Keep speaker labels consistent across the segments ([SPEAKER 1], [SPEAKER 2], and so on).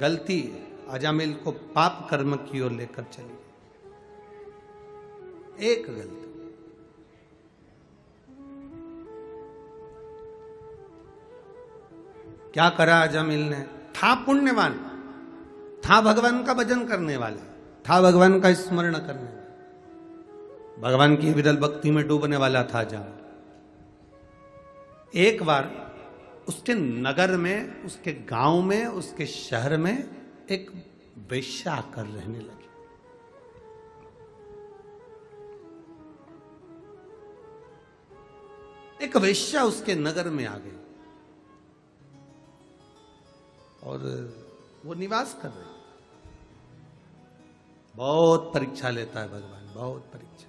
[SPEAKER 1] गलती अजामिल को पाप कर्म की ओर लेकर चली। एक गलती। क्या करा अजामिल ने? था पुण्यवान, था भगवान का भजन करने वाला, था भगवान का स्मरण करने वाला, भगवान की विरल भक्ति में डूबने वाला था अजामिल। एक बार उसके नगर में, उसके गांव में, उसके शहर में एक वेश्या आकर रहने लगी। एक वेश्या उसके नगर में आ गई और वो निवास कर रही। बहुत परीक्षा लेता है भगवान, बहुत परीक्षा।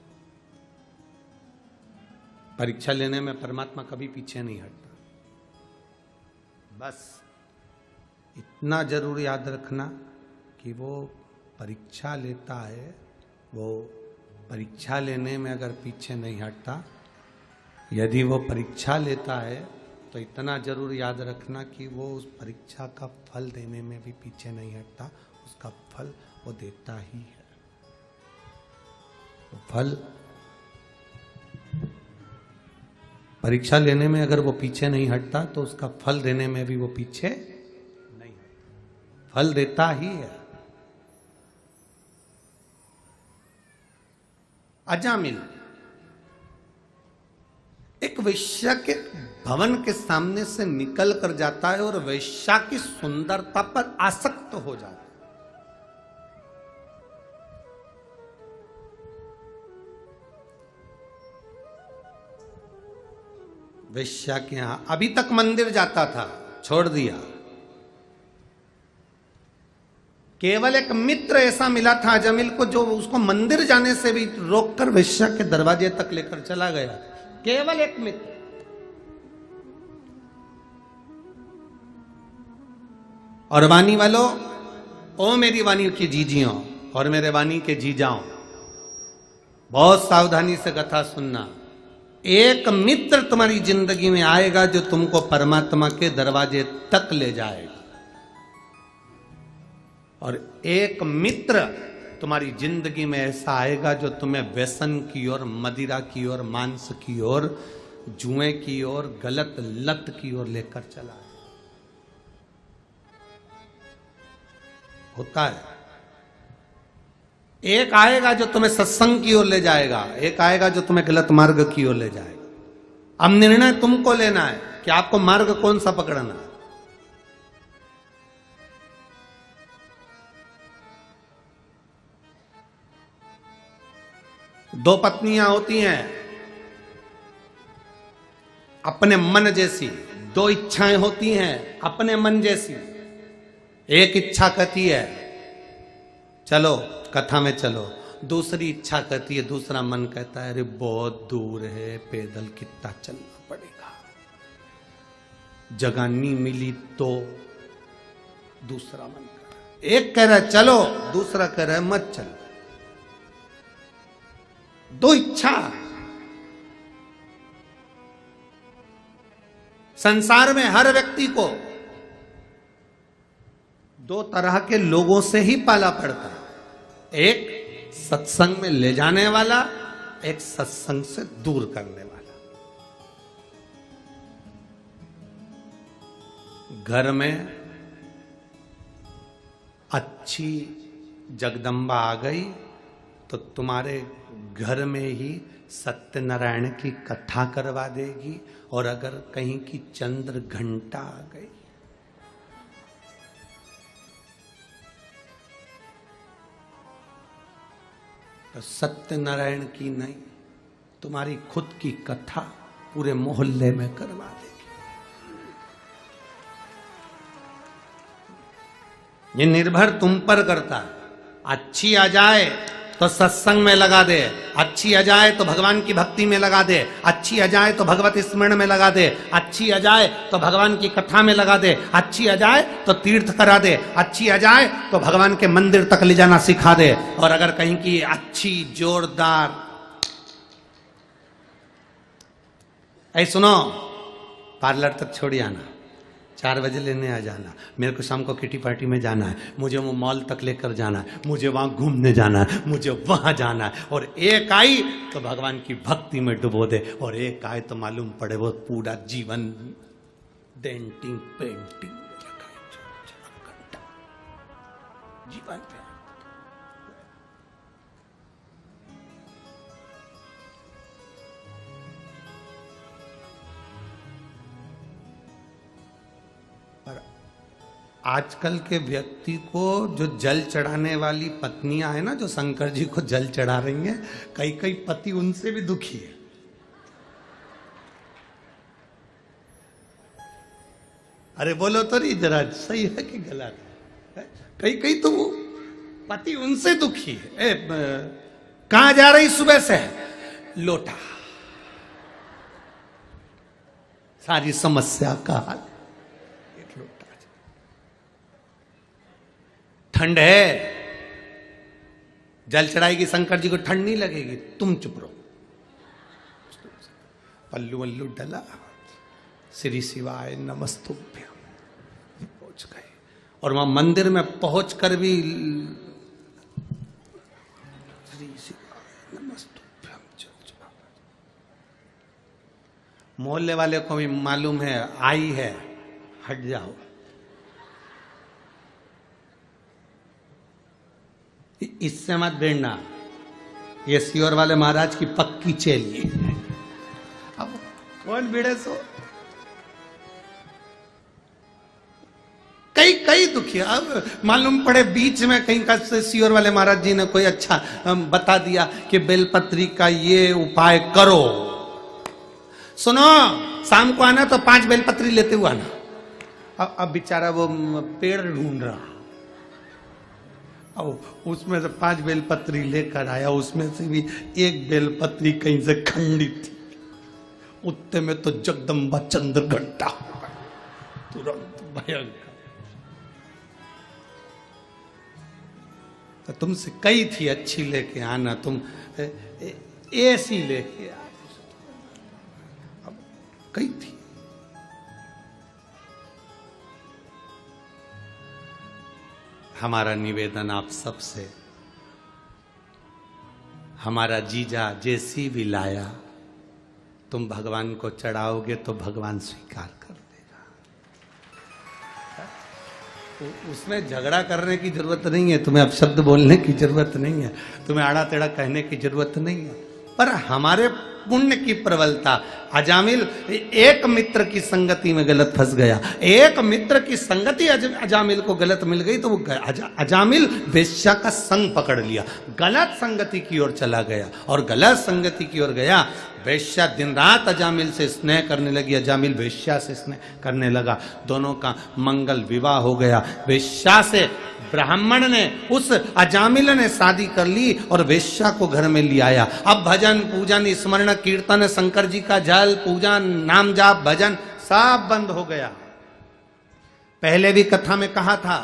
[SPEAKER 1] परीक्षा लेने में परमात्मा कभी पीछे नहीं हटता। बस इतना जरूर याद रखना कि वो परीक्षा लेता है, वो परीक्षा लेने में अगर पीछे नहीं हटता, यदि वो परीक्षा लेता है तो इतना जरूर याद रखना कि वो उस परीक्षा का फल देने में भी पीछे नहीं हटता। उसका फल वो देता ही है। वो फल परीक्षा लेने में अगर वो पीछे नहीं हटता तो उसका फल देने में भी वो पीछे नहीं हटता, फल देता ही है। अजामिल एक वेश्या के भवन के सामने से निकल कर जाता है और वेश्या की सुंदरता पर आसक्त हो जाता है। वेश्या के यहां अभी तक मंदिर जाता था, छोड़ दिया। केवल एक मित्र ऐसा मिला था अजामिल को जो उसको मंदिर जाने से भी रोककर वेश्या के दरवाजे तक लेकर चला गया। केवल एक मित्र। और वाणी वालों, ओ मेरी वाणी की जीजियों और मेरे वाणी के जीजाओं, बहुत सावधानी से कथा सुनना। एक मित्र तुम्हारी जिंदगी में आएगा जो तुमको परमात्मा के दरवाजे तक ले जाएगा, और एक मित्र तुम्हारी जिंदगी में ऐसा आएगा जो तुम्हें व्यसन की ओर, मदिरा की ओर, मांस की ओर, जुए की ओर, गलत लत की ओर लेकर चला है। होता है। एक आएगा जो तुम्हें सत्संग की ओर ले जाएगा, एक आएगा जो तुम्हें गलत मार्ग की ओर ले जाएगा। अब निर्णय तुमको लेना है कि आपको मार्ग कौन सा पकड़ना है। दो पत्नियां होती हैं अपने मन जैसी, दो इच्छाएं होती हैं अपने मन जैसी। एक इच्छा कहती है चलो कथा में चलो, दूसरी इच्छा कहती है, दूसरा मन कहता है अरे बहुत दूर है, पैदल कितना चलना पड़ेगा, जगह नहीं मिली तो। दूसरा मन कह रहा है, एक कह रहा है चलो, दूसरा कह रहा है मत चलो। दो इच्छा। संसार में हर व्यक्ति को दो तरह के लोगों से ही पाला पड़ता है। एक सत्संग में ले जाने वाला, एक सत्संग से दूर करने वाला। घर में अच्छी जगदम्बा आ गई तो तुम्हारे घर में ही सत्यनारायण की कथा करवा देगी, और अगर कहीं की चंद्र घंटा आ गई तो सत्यनारायण की नहीं, तुम्हारी खुद की कथा पूरे मोहल्ले में करवा देगी। ये निर्भर तुम पर करता है। अच्छी आ जाए तो सत्संग में लगा दे, अच्छी आ जाए तो भगवान की भक्ति में लगा दे, अच्छी आ जाए तो भगवत स्मरण में लगा दे, अच्छी आ जाए तो भगवान की कथा में लगा दे, अच्छी आ जाए तो तीर्थ करा दे, अच्छी आ जाए तो भगवान के मंदिर तक ले जाना सिखा दे। और अगर कहीं की अच्छी जोरदार, ऐ सुनो, पार्लर तक छोड़ी आना, 4 बजे लेने आ जाना, मेरे को शाम को किटी पार्टी में जाना है, मुझे वो मॉल तक लेकर जाना है, मुझे वहां घूमने जाना है, मुझे वहां जाना है। और एक आई तो भगवान की भक्ति में डुबो दे, और एक आए तो मालूम पड़े वो पूरा जीवन डेंटिंग पेंटिंग जीवन पे। आजकल के व्यक्ति को जो जल चढ़ाने वाली पत्नियां है ना, जो शंकर जी को जल चढ़ा रही हैं, कई कई पति उनसे भी दुखी है। अरे बोलो तो नहीं जरा, सही है कि गलत है? कई कई तो वो पति उनसे दुखी है। कहां जा रही सुबह से? लोटा। सारी समस्या का हल एक लोटा। ठंड है, जल चढ़ाएगी शंकर जी को, ठंड नहीं लगेगी, तुम चुप रहो। पल्लू वल्लू डला, श्री शिवाय नमस्तुभ्यम, पहुंच गए। और वहां मंदिर में पहुंचकर भी श्री शिवाय नमस्तुभ्यम चल चढ़ा। मोहल्ले वाले को भी मालूम है आई है, हट जाओ। इससे मत भिड़ना, ये सियोर वाले महाराज की पक्की चेली। अब कौन भिड़े सो? कई कई दुखी। अब मालूम पड़े बीच में कहीं का सियोर वाले महाराज जी ने कोई अच्छा बता दिया कि बेलपत्री का ये उपाय करो। सुनो, शाम को आना तो 5 बेलपत्री लेते हुए आना। अब बेचारा वो पेड़ ढूंढ रहा, अब उसमें से 5 बेलपत्री लेकर आया, उसमें से भी एक बेलपत्री कहीं से खंडित थी। उत्ते में तो जगदम्बा चंद्र घंटा तुरंत भयंकर। तो तुमसे कई थी अच्छी लेके आना, तुम ऐसी लेके आ। अब कई थी। हमारा निवेदन आप सबसे, हमारा जीजा जैसी भी लाया, तुम भगवान को चढ़ाओगे तो भगवान स्वीकार कर देगा। उसमें झगड़ा करने की जरूरत नहीं है, तुम्हें अपशब्द बोलने की जरूरत नहीं है, तुम्हें आड़ा टेढ़ा कहने की जरूरत नहीं है। पर हमारे पुण्य की प्रबलता, अजामिल एक मित्र की संगति में गलत फंस गया, एक मित्र की संगति अजामिल को गलत मिल गई तो वो अजामिल वेश्या का संग पकड़ लिया, गलत संगति की ओर चला गया। और गलत संगति की ओर गया, वेश्या दिन रात अजामिल से स्नेह करने लगी, अजामिल वेश्या से स्नेह करने लगा, दोनों का मंगल विवाह हो गया। वेश्या से ब्राह्मण ने, उस अजामिल ने शादी कर ली और वेश्या को घर में ले आया। अब भजन पूजन स्मरण कीर्तन, शंकर जी का जल पूजन, नाम जाप भजन सब बंद हो गया। पहले भी कथा में कहा था,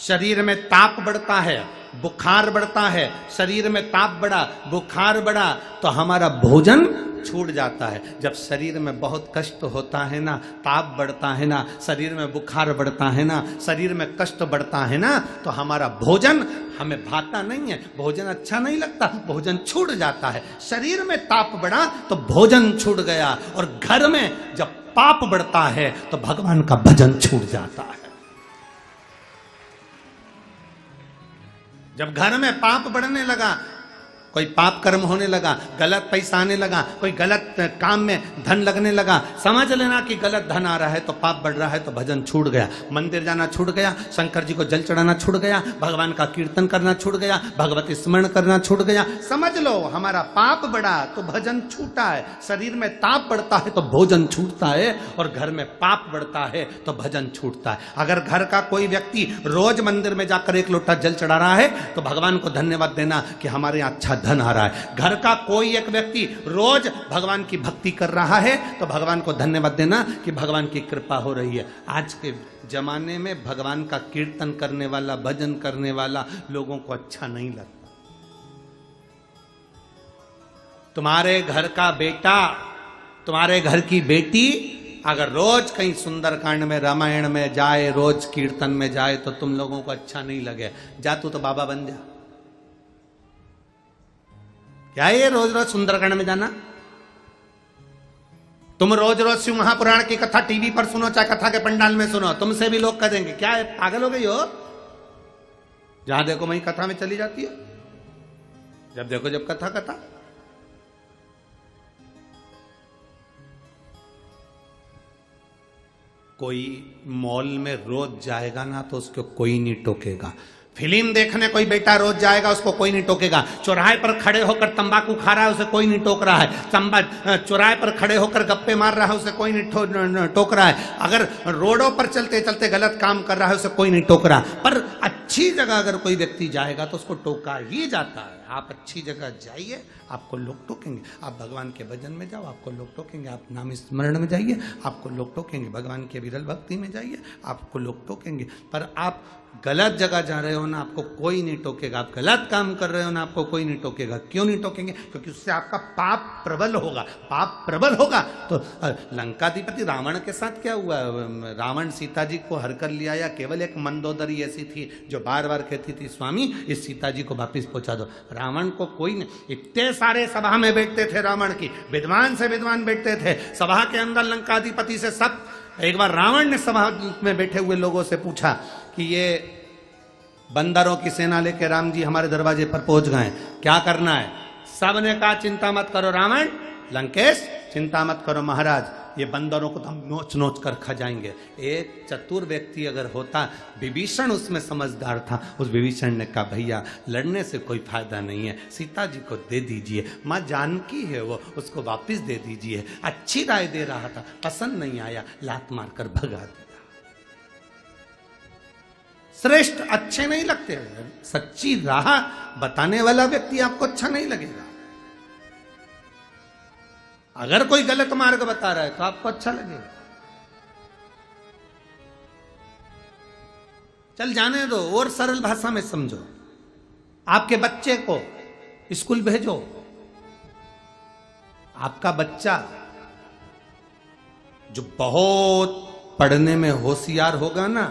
[SPEAKER 1] शरीर में ताप बढ़ता है, बुखार बढ़ता है, शरीर में ताप बढ़ा, बुखार बढ़ा तो हमारा भोजन छूट जाता है। जब शरीर में बहुत कष्ट होता है ना, ताप बढ़ता है ना, शरीर में बुखार बढ़ता है ना, शरीर में कष्ट बढ़ता है ना, तो हमारा भोजन हमें भाता नहीं है, भोजन अच्छा नहीं लगता, भोजन छूट जाता है। शरीर में ताप बढ़ा तो भोजन छूट गया, और घर में जब पाप बढ़ता है तो भगवान का भजन छूट जाता है। जब घर में पाप बढ़ने लगा, कोई पाप कर्म होने लगा, गलत पैसा आने लगा, कोई गलत काम में धन लगने लगा, समझ लेना कि गलत धन आ रहा है तो पाप बढ़ रहा है, तो भजन छूट गया, मंदिर जाना छूट गया, शंकर जी को जल चढ़ाना छूट गया, भगवान का कीर्तन करना छूट गया, भगवती स्मरण करना छूट गया। समझ लो हमारा पाप बढ़ा तो भजन छूटा है, शरीर में ताप बढ़ता है तो भोजन छूटता है, और घर में पाप बढ़ता है तो भजन छूटता है। अगर घर का कोई व्यक्ति रोज मंदिर में जाकर 1 लोटा जल चढ़ा रहा है तो भगवान को धन्यवाद देना कि हमारे यहाँ अच्छा धन आ रहा है। घर का कोई एक व्यक्ति रोज भगवान की भक्ति कर रहा है तो भगवान को धन्यवाद देना कि भगवान की कृपा हो रही है। आज के जमाने में भगवान का कीर्तन करने वाला, भजन करने वाला लोगों को अच्छा नहीं लगता। तुम्हारे घर का बेटा, तुम्हारे घर की बेटी अगर रोज कहीं सुंदरकांड में, रामायण में जाए, रोज कीर्तन में जाए तो तुम लोगों को अच्छा नहीं लगे। जा तू तो बाबा बन जा। क्या ये रोज रोज सुंदरकांड में जाना? तुम रोज रोज शिव महापुराण की कथा टीवी पर सुनो, चाहे कथा के पंडाल में सुनो, तुमसे भी लोग कह देंगे क्या है, पागल हो गई हो? जहां देखो वहीं कथा में चली जाती है, जब देखो जब कथा कथा। कोई मॉल में रोज जाएगा ना तो उसको कोई नहीं टोकेगा। फिल्म देखने कोई बेटा रोज जाएगा, उसको कोई नहीं टोकेगा। चौराहे पर खड़े होकर तंबाकू खा रहा है, उसे कोई नहीं टोक रहा है। चौराहे पर खड़े होकर गप्पे मार रहा है, उसे कोई नहीं टोक रहा है। अगर रोडों पर चलते चलते गलत काम कर रहा है, उसे कोई नहीं टोक रहा। पर अच्छी जगह अगर कोई व्यक्ति जाएगा तो उसको टोका ही जाता है। आप अच्छी जगह जाइए, आपको लोग टोकेंगे। आप भगवान के भजन में जाओ, आपको लोग टोकेंगे। आप नाम स्मरण में जाइए, आपको लोग टोकेंगे। भगवान के विरल भक्ति में जाइए, आपको लोग टोकेंगे। पर आप गलत जगह जा रहे हो ना, आपको कोई नहीं टोकेगा। आप गलत काम कर रहे हो ना, आपको कोई नहीं टोकेगा। क्यों नहीं टोकेंगे? क्योंकि उससे आपका पाप प्रबल होगा। पाप प्रबल होगा तो लंकाधिपति रावण के साथ क्या हुआ? रावण सीता जी को हर कर लिया, या केवल एक मंदोदरी ऐसी थी जो बार बार कहती थी स्वामी इस सीता जी को वापिस पहुंचा दो। रावण को कोई नहीं। इतने सारे सभा में बैठते थे रावण की, विद्वान से विद्वान बैठते थे सभा के अंदर लंकाधिपति से सब। एक बार रावण ने सभा में बैठे हुए लोगों से पूछा कि ये बंदरों की सेना लेकर राम जी हमारे दरवाजे पर पहुंच गए, क्या करना है? सबने कहा चिंता मत करो रावण, लंकेश चिंता मत करो महाराज, ये बंदरों को तो हम नोच नोच कर खा जाएंगे। एक चतुर व्यक्ति अगर होता, विभीषण उसमें समझदार था, उस विभीषण ने कहा भैया लड़ने से कोई फायदा नहीं है, सीता जी को दे दीजिए, माँ जानकी है वो, उसको वापस दे दीजिए। अच्छी राय दे रहा था, पसंद नहीं आया, लात मारकर भगा दिया। श्रेष्ठ अच्छे नहीं लगते, सच्ची राह बताने वाला व्यक्ति आपको अच्छा नहीं लगेगा। अगर कोई गलत मार्ग बता रहा है तो आपको अच्छा लगेगा। चल जाने दो, और सरल भाषा में समझो। आपके बच्चे को स्कूल भेजो, आपका बच्चा जो बहुत पढ़ने में होशियार होगा ना,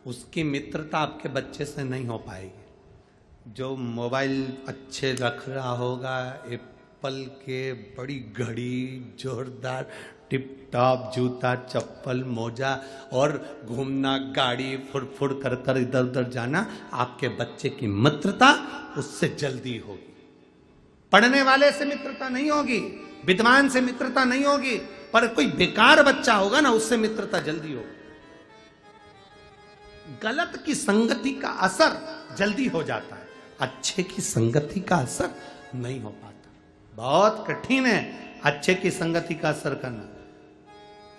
[SPEAKER 1] उसकी मित्रता आपके बच्चे से नहीं हो पाएगी। जो मोबाइल अच्छे रख रहा होगा, एप्पल के बड़ी घड़ी, जोरदार टिप टॉप जूता चप्पल मोजा, और घूमना गाड़ी फुड़ कर कर इधर उधर जाना, आपके बच्चे की मित्रता उससे जल्दी होगी। पढ़ने वाले से मित्रता नहीं होगी, विद्वान से मित्रता नहीं होगी, पर कोई बेकार बच्चा होगा ना, उससे मित्रता जल्दी होगी। गलत की संगति का असर जल्दी हो जाता है, अच्छे की संगति का असर नहीं हो पाता। बहुत कठिन है अच्छे की संगति का असर करना।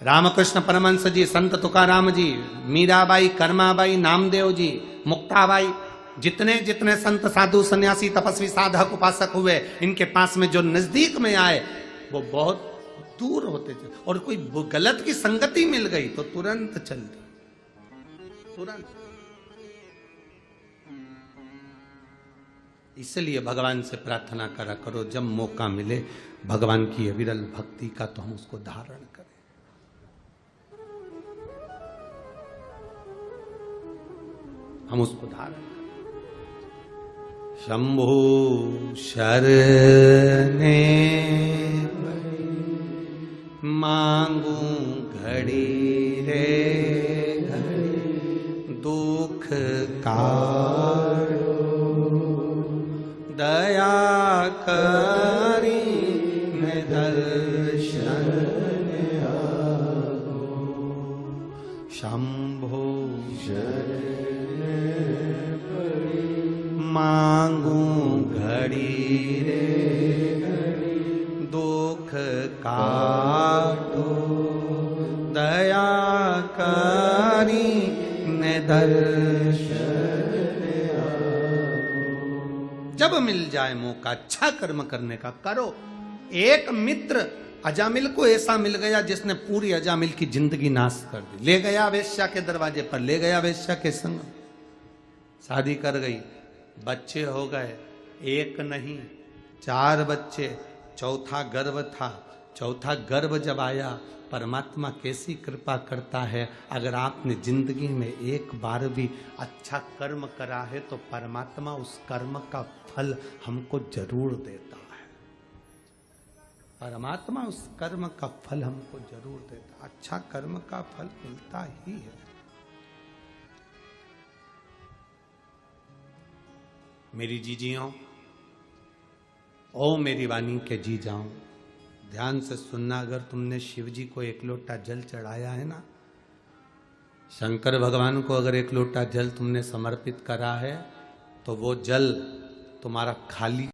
[SPEAKER 1] रामकृष्ण परमहंस जी, संत तुकाराम जी, मीराबाई, कर्माबाई, नामदेव जी, मुक्ताबाई, जितने जितने संत साधु सन्यासी तपस्वी साधक उपासक हुए, इनके पास में जो नजदीक में आए वो बहुत दूर होते थे। और कोई गलत की संगति मिल गई तो तुरंत चल दी, तुरंत। इसलिए भगवान से प्रार्थना करा करो, जब मौका मिले भगवान की अविरल भक्ति का, तो हम उसको धारण करें। हम उसको धारण करें। शंभु शरणे मांगू घड़ी रे दुख कारो, दया करी में दर्शन आगो। शंभो शरण मांगू घड़ी रे दुख काटो, दया करी दर्शन। जब मिल जाए मौका अच्छा कर्म करने का करो। एक मित्र अजामिल को ऐसा मिल गया जिसने पूरी अजामिल की जिंदगी नाश कर दी। ले गया वेश्या के दरवाजे पर, ले गया वेश्या के संग, शादी कर गई, बच्चे हो गए, एक नहीं 4 बच्चे, चौथा गर्भ था। चौथा गर्भ जब आया परमात्मा कैसी कृपा करता है। अगर आपने जिंदगी में एक बार भी अच्छा कर्म करा है तो परमात्मा उस कर्म का फल हमको जरूर देता है। परमात्मा उस कर्म का फल हमको जरूर देता, अच्छा कर्म का फल मिलता ही है। मेरी जीजियों, ओ मेरी वाणी के जी जाऊं, ध्यान से सुनना। अगर तुमने शिव जी को एक लोटा जल चढ़ाया है ना, शंकर भगवान को अगर एक लोटा जल तुमने समर्पित करा है, तो वो जल तुम्हारा खाली